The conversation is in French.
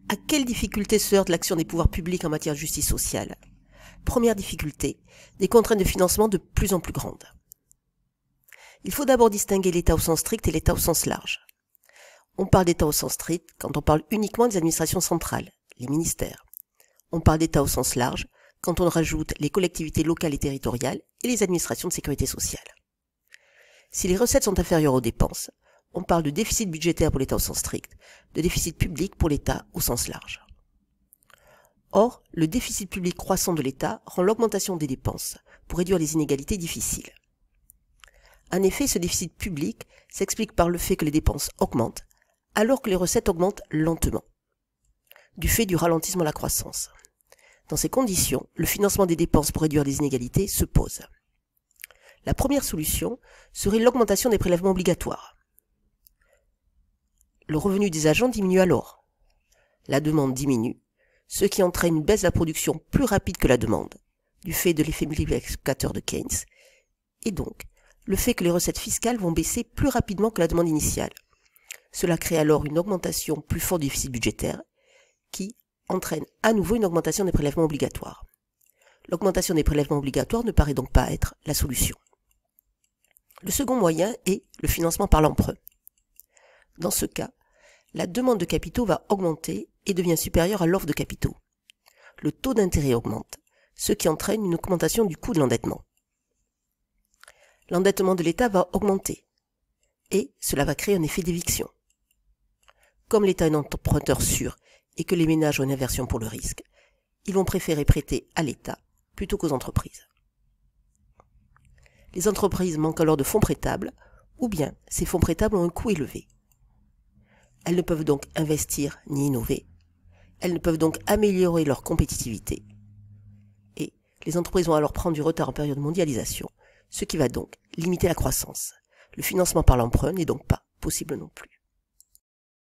À quelle difficulté se heurte l'action des pouvoirs publics en matière de justice sociale? Première difficulté, des contraintes de financement de plus en plus grandes. Il faut d'abord distinguer l'État au sens strict et l'État au sens large. On parle d'État au sens strict quand on parle uniquement des administrations centrales, les ministères. On parle d'État au sens large quand on rajoute les collectivités locales et territoriales et les administrations de sécurité sociale. Si les recettes sont inférieures aux dépenses, on parle de déficit budgétaire pour l'État au sens strict, de déficit public pour l'État au sens large. Or, le déficit public croissant de l'État rend l'augmentation des dépenses pour réduire les inégalités difficiles. En effet, ce déficit public s'explique par le fait que les dépenses augmentent, alors que les recettes augmentent lentement, du fait du ralentissement de la croissance. Dans ces conditions, le financement des dépenses pour réduire les inégalités se pose. La première solution serait l'augmentation des prélèvements obligatoires. Le revenu des agents diminue alors. La demande diminue, ce qui entraîne une baisse de la production plus rapide que la demande, du fait de l'effet multiplicateur de Keynes, et donc le fait que les recettes fiscales vont baisser plus rapidement que la demande initiale. Cela crée alors une augmentation plus forte du déficit budgétaire, qui entraîne à nouveau une augmentation des prélèvements obligatoires. L'augmentation des prélèvements obligatoires ne paraît donc pas être la solution. Le second moyen est le financement par l'emprunt. Dans ce cas, la demande de capitaux va augmenter et devient supérieure à l'offre de capitaux. Le taux d'intérêt augmente, ce qui entraîne une augmentation du coût de l'endettement. L'endettement de l'État va augmenter et cela va créer un effet d'éviction. Comme l'État est un emprunteur sûr et que les ménages ont une aversion pour le risque, ils vont préférer prêter à l'État plutôt qu'aux entreprises. Les entreprises manquent alors de fonds prêtables, ou bien ces fonds prêtables ont un coût élevé. Elles ne peuvent donc investir ni innover. Elles ne peuvent donc améliorer leur compétitivité. Et les entreprises vont alors prendre du retard en période de mondialisation, ce qui va donc limiter la croissance. Le financement par l'emprunt n'est donc pas possible non plus.